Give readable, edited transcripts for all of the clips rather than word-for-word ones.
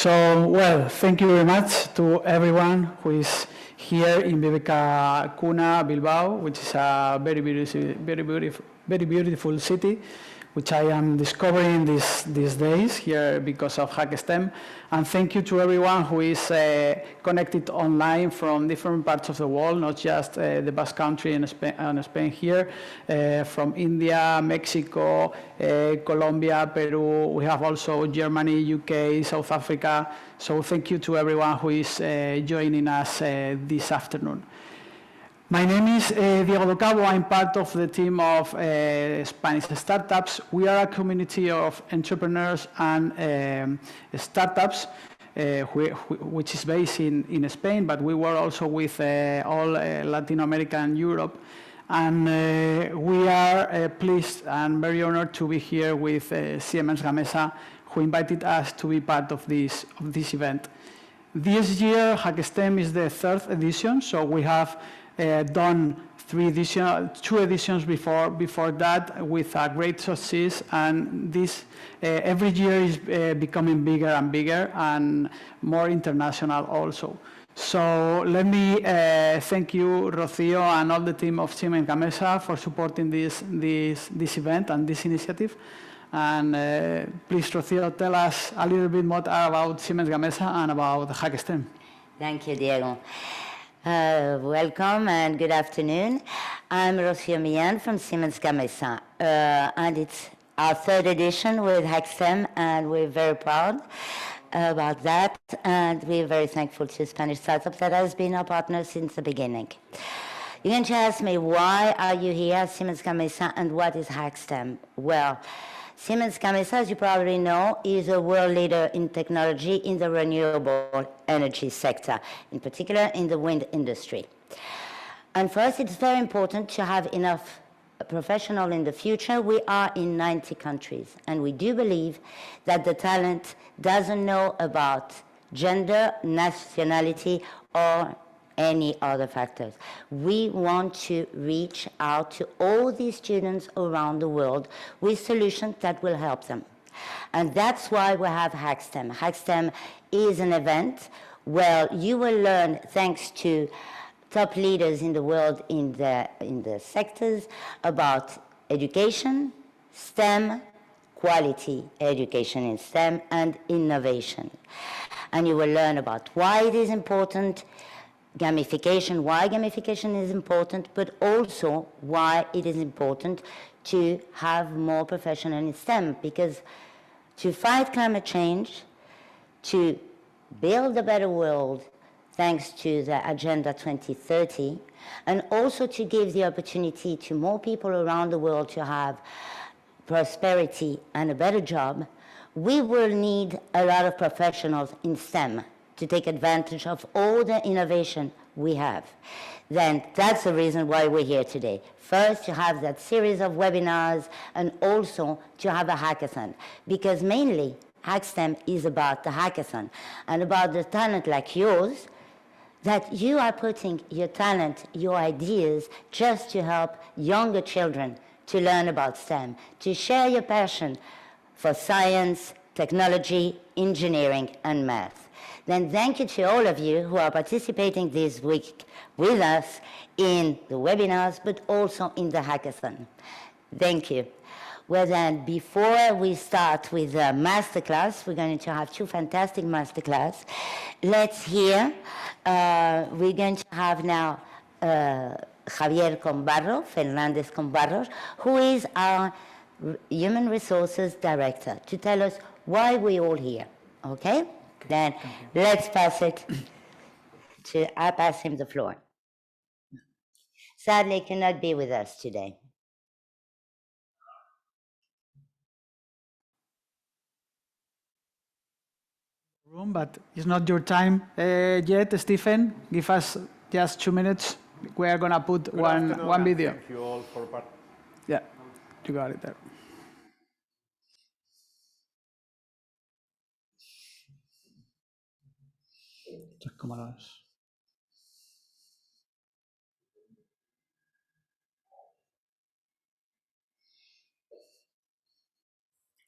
So, well, thank you very much to everyone who is here in BBK Cuna, Bilbao, which is a very beautiful city, which I am discovering these days here because of HackSTEM. And thank you to everyone who is connected online from different parts of the world, not just the Basque Country and Spain here, from India, Mexico, Colombia, Peru. We have also Germany, UK, South Africa. So thank you to everyone who is joining us this afternoon. My name is Diego Do Cabo. I'm part of the team of Spanish startups. We are a community of entrepreneurs and startups which is based in Spain, but we work also with all Latin America and Europe. And we are pleased and very honored to be here with Siemens Gamesa, who invited us to be part of this event. This year, HackSTEM is the third edition, so we have done two editions before that with a great success, and this every year is becoming bigger and bigger and more international also. So let me thank you, Rocío, and all the team of Siemens Gamesa for supporting this event and this initiative. And please, Rocío, tell us a little bit more about Siemens Gamesa and about HackSTEM. Thank you, Diego. Welcome and good afternoon. I'm Rocío Millán from Siemens Gamesa, and it's our third edition with HackSTEM, and we're very proud about that, and we're very thankful to Spanish Startup that has been our partner since the beginning. You're going to ask me, why are you here at Siemens Gamesa, and what is HackSTEM? Well, Siemens Gamesa, as you probably know, is a world leader in technology in the renewable energy sector, in particular in the wind industry. And for us, it's very important to have enough professionals in the future. We are in 90 countries, and we do believe that the talent doesn't know about gender, nationality, or any other factors. We want to reach out to all these students around the world with solutions that will help them. And that's why we have HackSTEM. HackSTEM is an event where you will learn, thanks to top leaders in the world in the sectors, about education, STEM, quality education in STEM, and innovation. And you will learn about why it is important, gamification, why gamification is important, but also why it is important to have more professionals in STEM, because to fight climate change, to build a better world thanks to the Agenda 2030, and also to give the opportunity to more people around the world to have prosperity and a better job, we will need a lot of professionals in STEM to take advantage of all the innovation we have. Then that's the reason why we're here today. First, to have that series of webinars, and also to have a hackathon, because mainly HackSTEM is about the hackathon and about the talent like yours, that you are putting your talent, your ideas, just to help younger children to learn about STEM, to share your passion for science, technology, engineering, and math. Then thank you to all of you who are participating this week with us in the webinars, but also in the hackathon. Thank you. Well then, before we start with the masterclass, we're going to have two fantastic masterclass. Let's hear, we're going to have now Javier Combarro, Fernandez Combarro, who is our Human Resources Director, to tell us why we're all here, okay? Then let's pass it to, I pass him the floor. Sadly, he cannot be with us today. But it's not your time yet, Stephen. Give us just 2 minutes. We are going to put one video. Thank you all for part. Yeah, you got it there. ¿Cómo lo ves?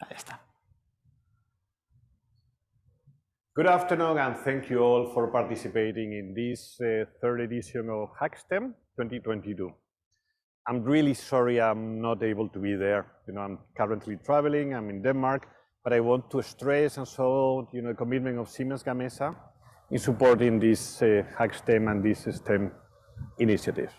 Ahí está. Good afternoon, and thank you all for participating in this third edition of HackSTEM 2022. I'm really sorry I'm not able to be there. I'm currently traveling, I'm in Denmark, but I want to stress and show, the commitment of Siemens Gamesa in supporting this HackSTEM and this STEM initiative.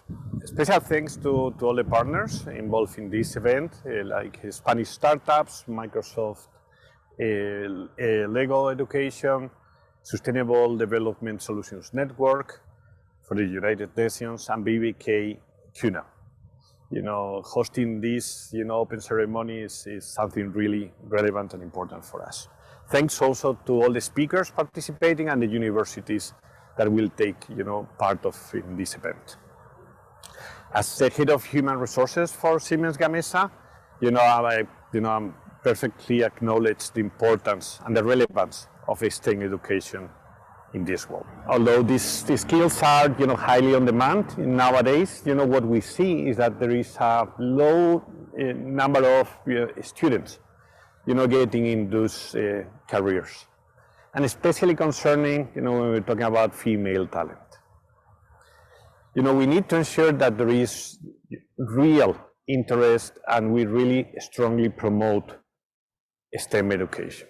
Special thanks to all the partners involved in this event, like Spanish startups, Microsoft, Lego Education, Sustainable Development Solutions Network for the United Nations, and BBK CUNA. Hosting this, open ceremony is something really relevant and important for us. Thanks also to all the speakers participating and the universities that will take, part of in this event. As the head of human resources for Siemens Gamesa, I perfectly acknowledge the importance and the relevance of STEM education in this world. Although these skills are, highly on demand nowadays, what we see is that there is a low number of students, getting in those careers, and especially concerning, when we're talking about female talent. We need to ensure that there is real interest, and we really strongly promote STEM education.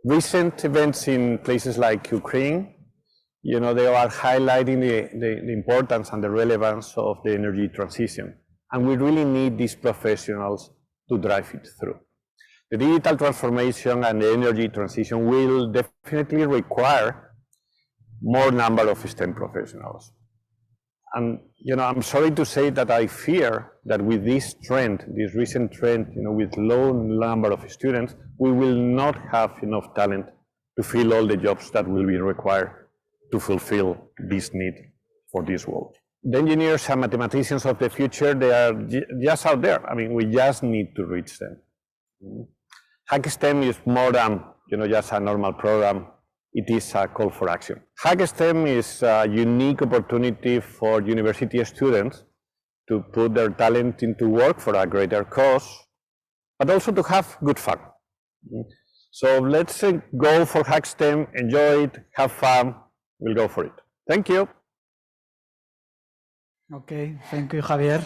Recent events in places like Ukraine, they are highlighting the importance and the relevance of the energy transition. And we really need these professionals to drive it through. The digital transformation and the energy transition will definitely require more number of STEM professionals. And I'm sorry to say that I fear that with this trend, this recent trend, with low number of students, we will not have enough talent to fill all the jobs that will be required to fulfill this need for this world. The engineers and mathematicians of the future, they are just out there. We just need to reach them. HackSTEM is more than just a normal program. It is a call for action. HackSTEM is a unique opportunity for university students to put their talent into work for a greater cause, but also to have good fun. So let's go for HackSTEM, enjoy it, have fun, we'll go for it. Thank you. Okay, thank you, Javier.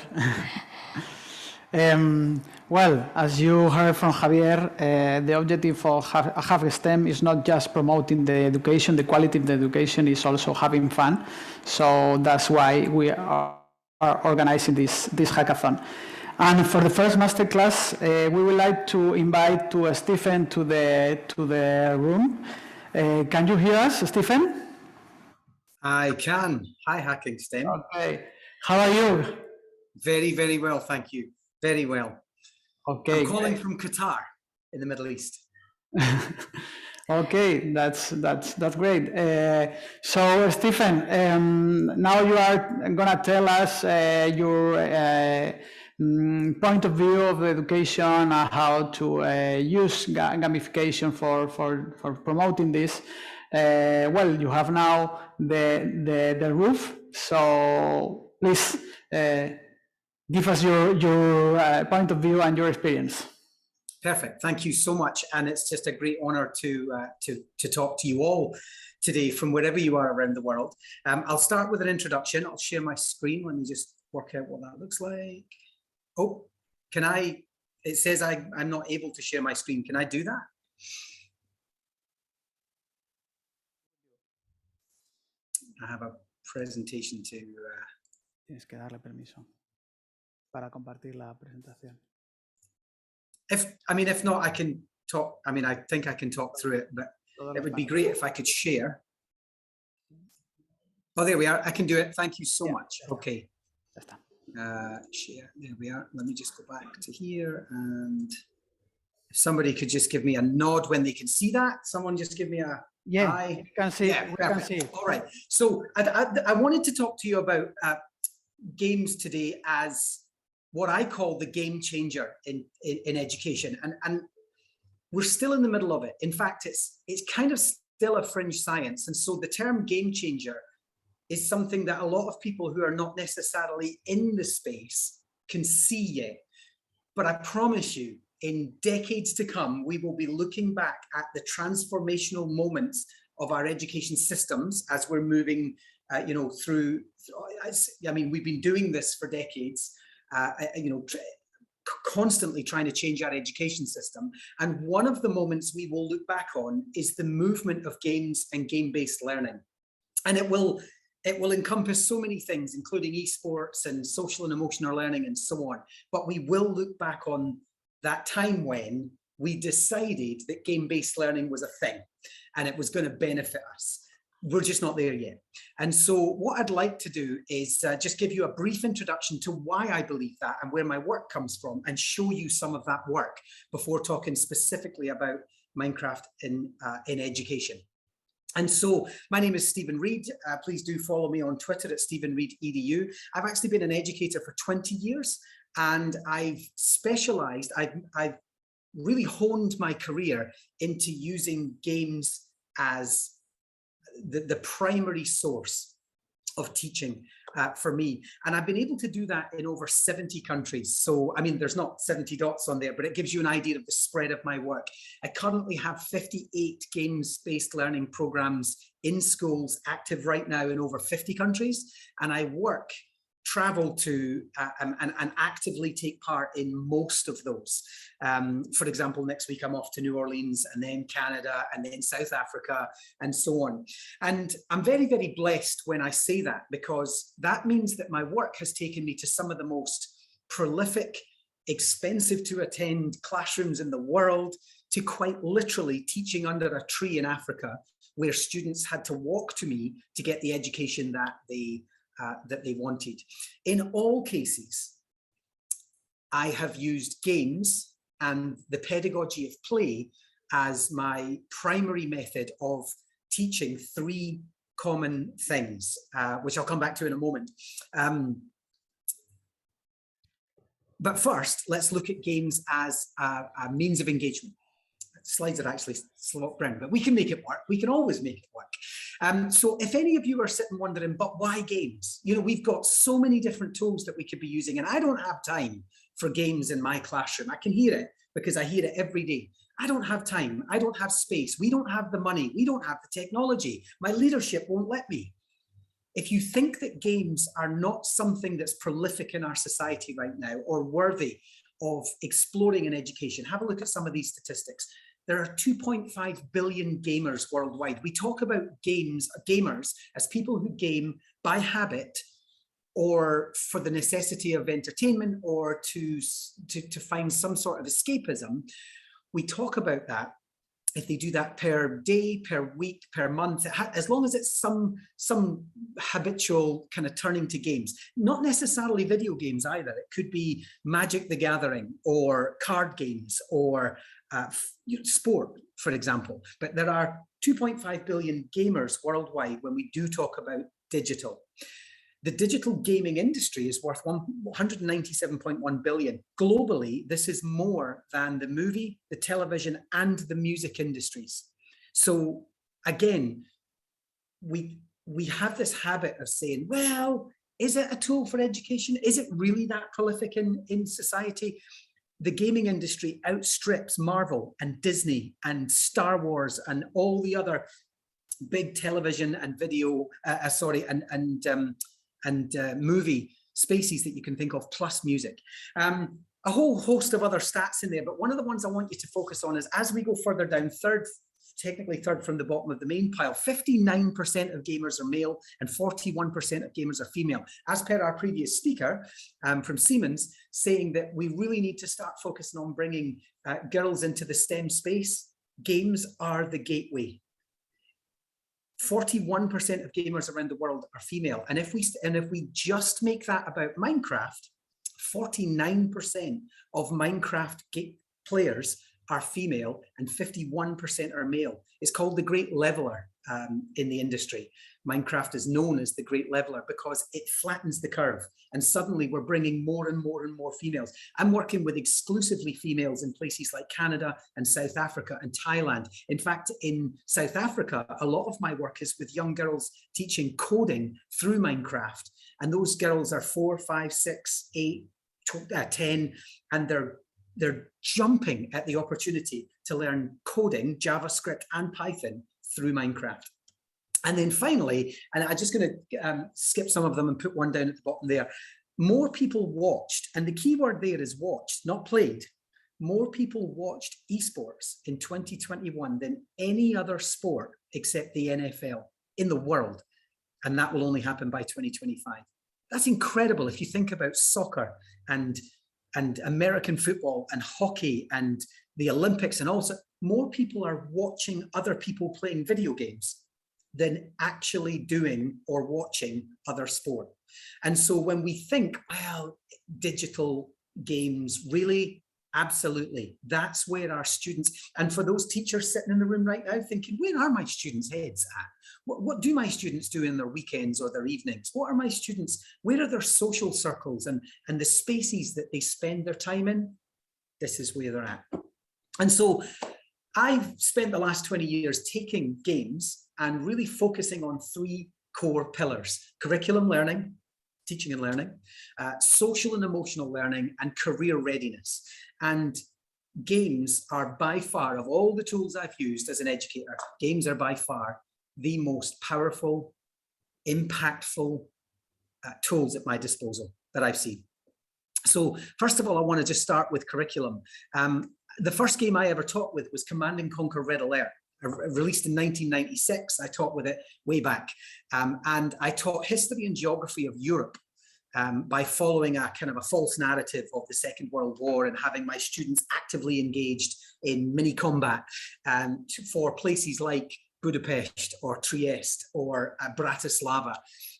Well, as you heard from Javier, the objective of HackSTEM is not just promoting the education, the quality of the education is also having fun. So that's why we are organizing this hackathon. And for the first masterclass, we would like to invite Stephen to the room. Can you hear us, Stephen? I can. Hi, Hacking STEM. Okay. How are you? Very, very well, thank you. Very well. Okay. I'm calling from Qatar in the Middle East. Okay, that's great. So, Stephen, now you are gonna tell us your point of view of education, how to use gamification for promoting this. Well, you have now the roof, so please give us your point of view and your experience. Perfect. Thank you so much, and it's just a great honor to talk to you all today from wherever you are around the world. I'll start with an introduction. I'll share my screen. Let me just work out what that looks like. Oh, can I? It says I'm not able to share my screen. Can I do that? I have a presentation to. Tienes que darle permiso para compartir la presentación. If not, I can talk. I think I can talk through it, but it would be great if I could share. Oh, there we are. I can do it. Thank you so much. Okay. Share. There we are. Let me just go back to here, and if somebody could just give me a nod when they can see that. Someone just give me a eye. You can see. Yeah, we can see. All right. So I wanted to talk to you about games today as what I call the game changer in education, and we're still in the middle of it. In fact, it's kind of still a fringe science, and so the term game changer is something that a lot of people who are not necessarily in the space can see yet. But I promise you, in decades to come, we will be looking back at the transformational moments of our education systems as we're moving, you know, through. I mean, we've been doing this for decades, you know, constantly trying to change our education system. And one of the moments we will look back on is the movement of games and game-based learning. And it will encompass so many things, including esports and social and emotional learning and so on. But we will look back on that time when we decided that game-based learning was a thing and it was going to benefit us. We're just not there yet. And so what I'd like to do is just give you a brief introduction to why I believe that and where my work comes from, and show you some of that work before talking specifically about Minecraft in education. And so my name is Stephen Reid. Please do follow me on Twitter at StephenReidEDU. I've actually been an educator for 20 years, and I've specialized, I've really honed my career into using games as the primary source of teaching for me. And I've been able to do that in over 70 countries. So, I mean, there's not 70 dots on there, but it gives you an idea of the spread of my work. I currently have 58 games-based learning programs in schools active right now in over 50 countries. And I travel to and actively take part in most of those. For example, next week I'm off to New Orleans, and then Canada, and then South Africa, and so on. And I'm very, very blessed when I say that, because that means that my work has taken me to some of the most prolific, expensive to attend classrooms in the world, to quite literally teaching under a tree in Africa, where students had to walk to me to get the education that they wanted. In all cases, I have used games and the pedagogy of play as my primary method of teaching three common things, which I'll come back to in a moment. But first, let's look at games as a means of engagement. Slides are actually slopped around, but we can make it work. We can always make it work. So if any of you are sitting wondering, but why games? You know, we've got so many different tools that we could be using, and I don't have time for games in my classroom. I can hear it because I hear it every day. I don't have time. I don't have space. We don't have the money. We don't have the technology. My leadership won't let me. If you think that games are not something that's prolific in our society right now or worthy of exploring in education, have a look at some of these statistics. There are 2.5 billion gamers worldwide. We talk about gamers as people who game by habit or for the necessity of entertainment or to find some sort of escapism. We talk about that. If they do that per day, per week, per month, as long as it's some habitual kind of turning to games, not necessarily video games either. It could be Magic the Gathering or card games or sport, for example. But there are 2.5 billion gamers worldwide when we do talk about digital. The digital gaming industry is worth 197.1 billion. Globally, this is more than the movie, the television, and the music industries. So again, we have this habit of saying, well, is it a tool for education? Is it really that prolific in society? The gaming industry outstrips Marvel and Disney and Star Wars and all the other big television and video, movie spaces that you can think of, plus music. A whole host of other stats in there, but one of the ones I want you to focus on is, as we go further down, technically third from the bottom of the main pile, 59% of gamers are male and 41% of gamers are female. As per our previous speaker from Siemens, saying that we really need to start focusing on bringing girls into the STEM space. Games are the gateway. 41% of gamers around the world are female. And if we just make that about Minecraft, 49% of Minecraft players are female and 51% are male. It's called the Great Leveler in the industry. Minecraft is known as the Great Leveler because it flattens the curve. And suddenly we're bringing more and more and more females. I'm working with exclusively females in places like Canada and South Africa and Thailand. In fact, in South Africa, a lot of my work is with young girls teaching coding through Minecraft. And those girls are 4, 5, 6, 8, 10, and they're they're jumping at the opportunity to learn coding, JavaScript and Python through Minecraft. And then finally, and I'm just going to skip some of them and put one down at the bottom there. More people watched, and the key word there is watched, not played. More people watched esports in 2021 than any other sport except the NFL in the world. And that will only happen by 2025. That's incredible if you think about soccer and American football and hockey and the Olympics, and also more people are watching other people playing video games than actually doing or watching other sport. And so when we think, well, digital games, really, absolutely, that's where our students, and for those teachers sitting in the room right now thinking, where are my students' heads at? What do my students do in their weekends or their evenings? What are my students, where are their social circles and the spaces that they spend their time in? This is where they're at. And so I've spent the last 20 years taking games and really focusing on three core pillars: curriculum learning, teaching and learning, social and emotional learning, and career readiness. And games are by far, of all the tools I've used as an educator, games are by far the most powerful, impactful tools at my disposal that I've seen. So first of all, I want to just start with curriculum. The first game I ever taught with was Command and Conquer Red Alert. Released in 1996, I taught with it way back. And I taught history and geography of Europe by following a kind of a false narrative of the Second World War and having my students actively engaged in mini combat for places like Budapest or Trieste or Bratislava.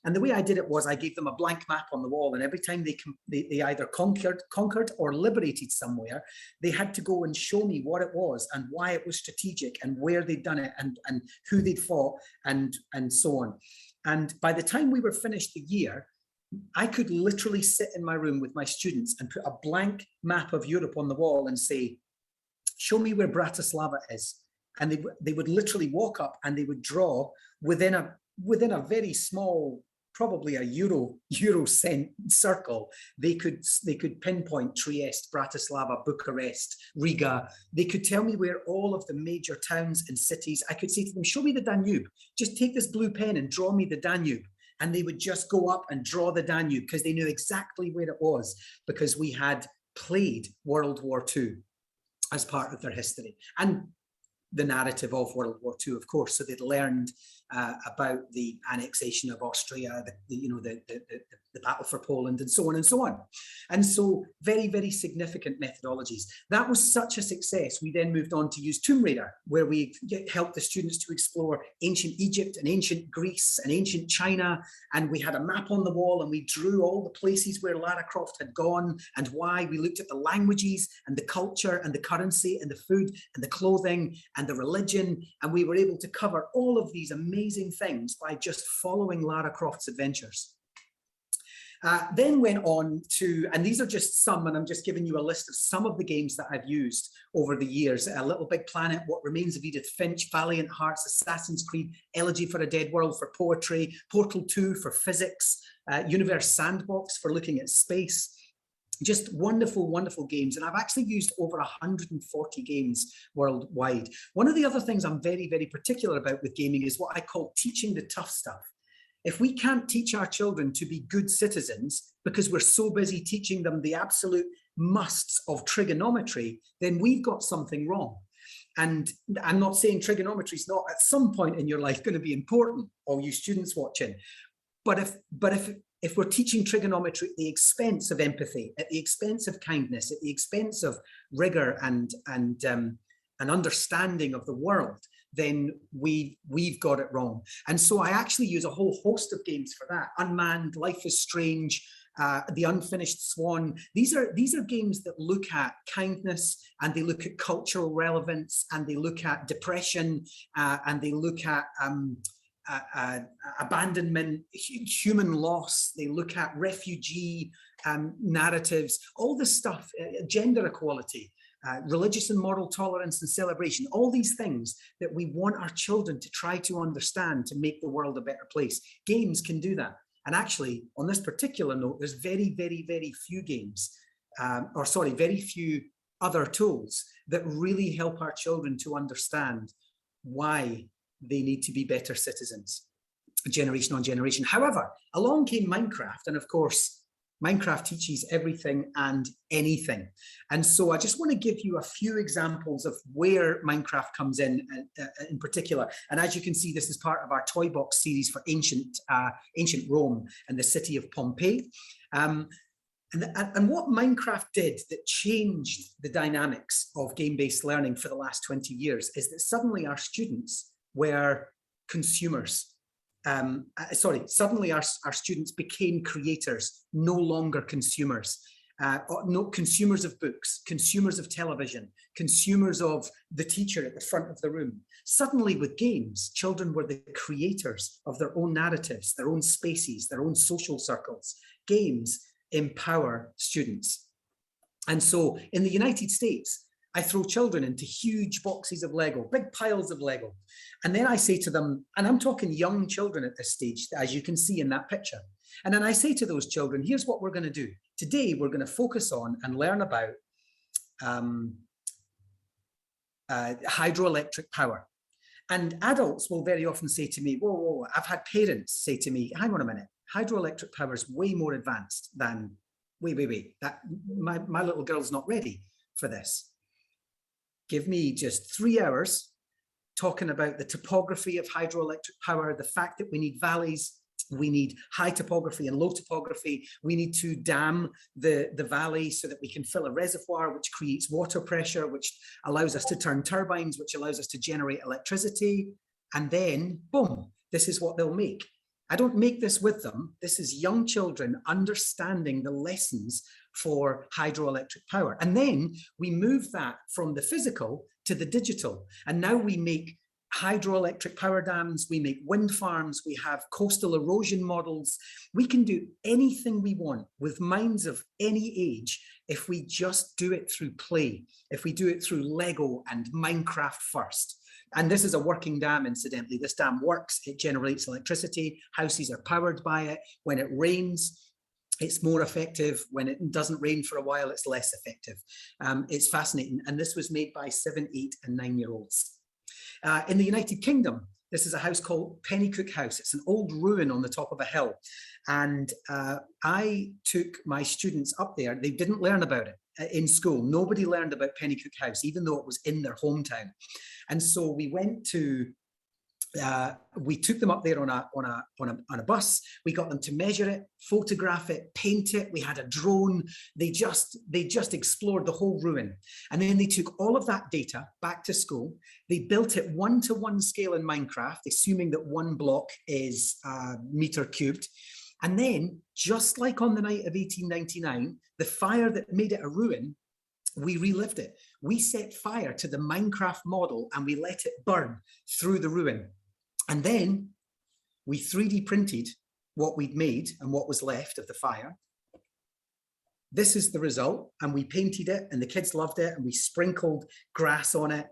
And the way I did it was I gave them a blank map on the wall, and every time they either conquered or liberated somewhere, they had to go and show me what it was and why it was strategic and where they'd done it and who they'd fought and so on. And by the time we were finished the year, I could literally sit in my room with my students and put a blank map of Europe on the wall and say, show me where Bratislava is. And they would literally walk up and they would draw within a very small, probably a euro cent circle. They could pinpoint Trieste, Bratislava, Bucharest, Riga. They could tell me where all of the major towns and cities. I could say to them, show me the Danube. Just take this blue pen and draw me the Danube. And they would just go up and draw the Danube because they knew exactly where it was, because we had played World War II as part of their history. And the narrative of World War II, of course. So they'd learned about the annexation of Austria, the battle for Poland, and so on and so on. And so very, very significant methodologies. That was such a success. We then moved on to use Tomb Raider, where we helped the students to explore ancient Egypt and ancient Greece and ancient China. And we had a map on the wall and we drew all the places where Lara Croft had gone and why. We looked at the languages and the culture and the currency and the food and the clothing and the religion. And we were able to cover all of these amazing things by just following Lara Croft's adventures. Then went on to, and these are just some, and I'm just giving you a list of some of the games that I've used over the years. A Little Big Planet, What Remains of Edith Finch, Valiant Hearts, Assassin's Creed, Elegy for a Dead World for poetry, Portal 2 for physics, Universe Sandbox for looking at space. Just wonderful, wonderful games. And I've actually used over 140 games worldwide. One of the other things I'm very, very particular about with gaming is what I call teaching the tough stuff. If we can't teach our children to be good citizens because we're so busy teaching them the absolute musts of trigonometry, then we've got something wrong. And I'm not saying trigonometry is not at some point in your life going to be important, all you students watching. But if we're teaching trigonometry at the expense of empathy, at the expense of kindness, at the expense of rigor and understanding of the world, then we've got it wrong. And so I actually use a whole host of games for that. Unmanned, Life is Strange, The Unfinished Swan. These are games that look at kindness, and they look at cultural relevance, and they look at depression, and they look at abandonment, human loss. They look at refugee narratives, all this stuff, gender equality. Religious and moral tolerance and celebration, all these things that we want our children to try to understand to make the world a better place. Games can do that. And actually, on this particular note, there's very, very, very few games, very few other tools that really help our children to understand why they need to be better citizens, generation on generation. However, along came Minecraft, and of course, Minecraft teaches everything and anything. And so I just want to give you a few examples of where Minecraft comes in particular. And as you can see, this is part of our Toy Box series for ancient Rome and the city of Pompeii. And what Minecraft did that changed the dynamics of game-based learning for the last 20 years is that suddenly our students were consumers. Suddenly our students became creators, no longer consumers. Consumers of books, consumers of television, consumers of the teacher at the front of the room. Suddenly with games, children were the creators of their own narratives, their own spaces, their own social circles. Games empower students. And so in the United States, I throw children into huge boxes of Lego, big piles of Lego. And then I say to them, and I'm talking young children at this stage, as you can see in that picture. And then I say to those children, here's what we're going to do. Today, we're going to focus on and learn about hydroelectric power. And adults will very often say to me, whoa, whoa, I've had parents say to me, hang on a minute, hydroelectric power is way more advanced than, wait, that my little girl's not ready for this. Give me just 3 hours talking about the topography of hydroelectric power, the fact that we need valleys, we need high topography and low topography. We need to dam the valley so that we can fill a reservoir, which creates water pressure, which allows us to turn turbines, which allows us to generate electricity. And then, boom, this is what they'll make. I don't make this with them. This is young children understanding the lessons for hydroelectric power. And then we move that from the physical to the digital. And now we make hydroelectric power dams, we make wind farms, we have coastal erosion models. We can do anything we want with minds of any age if we just do it through play, if we do it through Lego and Minecraft first. And this is a working dam, incidentally. This dam works, it generates electricity, houses are powered by it. When it rains, it's more effective. When it doesn't rain for a while, it's less effective. It's fascinating. And this was made by 7, 8, and 9-year-olds. In the United Kingdom, this is a house called Pennycook House. It's an old ruin on the top of a hill. And I took my students up there. They didn't learn about it in school. Nobody learned about Pennycook House, even though it was in their hometown. And so we went to, we took them up there on a bus. We got them to measure it, photograph it, paint it. We had a drone. They just explored the whole ruin. And then they took all of that data back to school. They built it 1-to-1 scale in Minecraft, assuming that one block is meter cubed. And then, just like on the night of 1899, the fire that made it a ruin, we relived it. We set fire to the Minecraft model and we let it burn through the ruin. And then we 3D printed what we'd made and what was left of the fire. This is the result, and we painted it and the kids loved it and we sprinkled grass on it.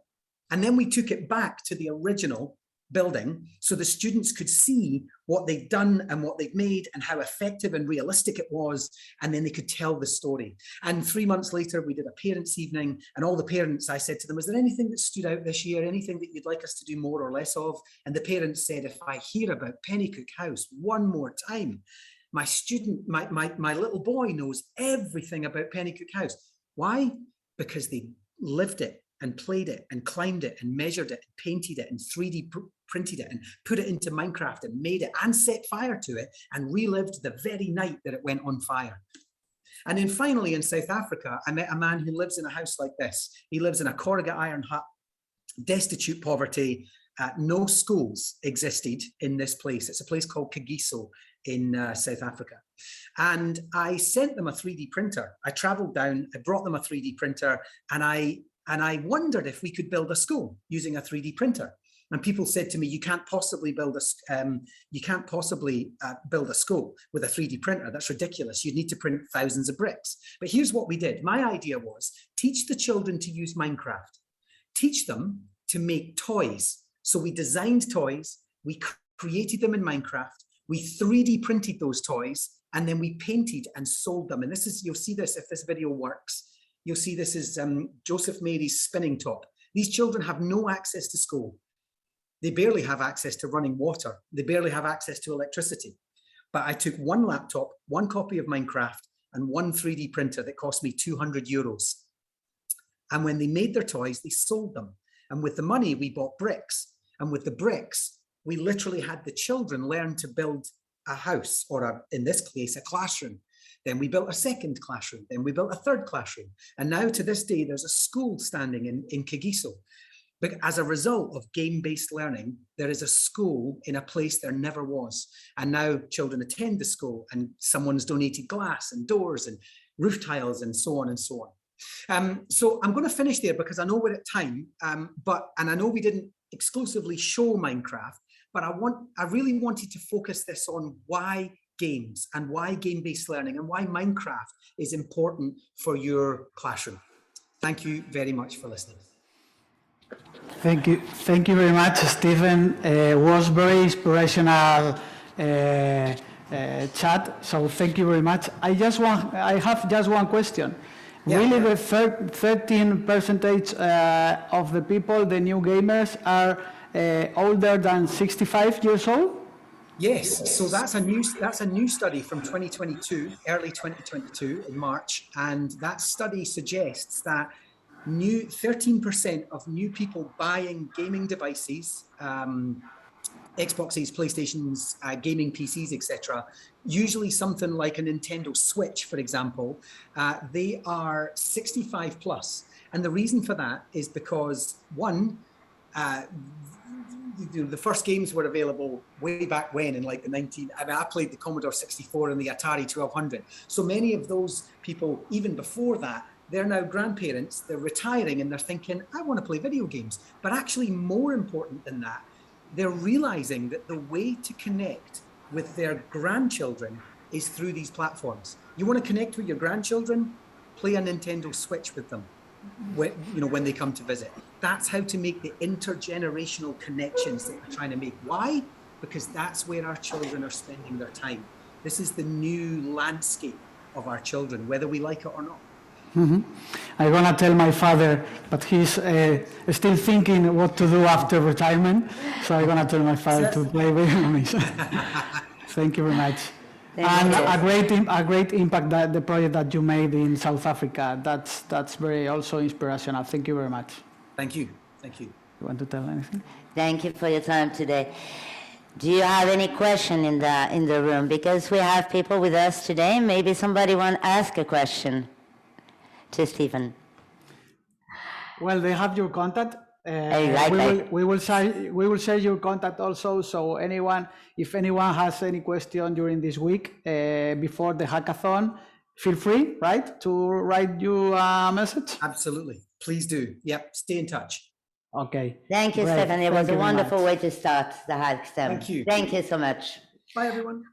And then we took it back to the original building so the students could see what they'd done and what they'd made and how effective and realistic it was, and then they could tell the story. And 3 months later, we did a parents' evening, and all the parents, I said to them, is there anything that stood out this year, anything that you'd like us to do more or less of? And the parents said, if I hear about Pennycook House one more time, my student, my little boy knows everything about Pennycook House. Why? Because they lived it and played it and climbed it and measured it and painted it and 3D printed it and put it into Minecraft and made it and set fire to it and relived the very night that it went on fire. And then finally in South Africa, I met a man who lives in a house like this. He lives in a corrugate iron hut, destitute poverty. No schools existed in this place. It's a place called Kagiso in South Africa. And I sent them a 3D printer. I traveled down, I brought them a 3D printer, and I wondered if we could build a school using a 3D printer. And people said to me, you can't possibly build a school with a 3D printer. That's ridiculous. You'd need to print thousands of bricks. But here's what we did. My idea was teach the children to use Minecraft. Teach them to make toys. So we designed toys. We created them in Minecraft. We 3D printed those toys, and then we painted and sold them. And this is, you'll see this if this video works. you'll see this is Joseph Mary's spinning top. These children have no access to school. They barely have access to running water. They barely have access to electricity. But I took one laptop, one copy of Minecraft, and one 3D printer that cost me 200 euros. And when they made their toys, they sold them. And with the money, we bought bricks. And with the bricks, we literally had the children learn to build a house, or in this case, a classroom. Then we built a second classroom. Then we built a third classroom. And now to this day, there's a school standing in Kagiso. But as a result of game-based learning, there is a school in a place there never was. And now children attend the school, and someone's donated glass and doors and roof tiles and so on and so on. So I'm going to finish there because I know we're at time, and I know we didn't exclusively show Minecraft, but I really wanted to focus this on why games and why game-based learning and why Minecraft is important for your classroom. Thank you very much for listening. Thank you very much, Stephen. Was very inspirational chat. So thank you very much. I have just one question. Yeah, really, the 13% of the people, the new gamers, are older than 65 years old? Yes, so that's a new study from 2022, early 2022 in March, and that study suggests that 13% of new people buying gaming devices, Xboxes, PlayStations, gaming PCs, etc., usually something like a Nintendo Switch, for example, they are 65 plus. And the reason for that is because, one, the first games were available way back when in like I played the Commodore 64 and the Atari 1200. So many of those people, even before that, they're now grandparents, they're retiring, and they're thinking, I want to play video games. But actually, more important than that, they're realizing that the way to connect with their grandchildren is through these platforms. You want to connect with your grandchildren? Play a Nintendo Switch with them when they come to visit. That's how to make the intergenerational connections that we're trying to make. Why? Because that's where our children are spending their time. This is the new landscape of our children, whether we like it or not. Mm-hmm. I'm gonna tell my father, but he's still thinking what to do after retirement. So I'm gonna tell my father to play video games. Thank you very much. A great impact that the project that you made in South Africa. That's very also inspirational. Thank you very much. Thank you. Thank you. You want to tell anything? Thank you for your time today. Do you have any question in the room? Because we have people with us today. Maybe somebody want to ask a question to Stephen. Well, they have your contact. We will share your contact also. So if anyone has any question during this week before the hackathon, feel free, right, to write you a message. Absolutely, please do. Yep, stay in touch. Okay. Thank you, Stephen. It was a wonderful way to start the hackathon. Thank you. Thank you so much. Bye, everyone.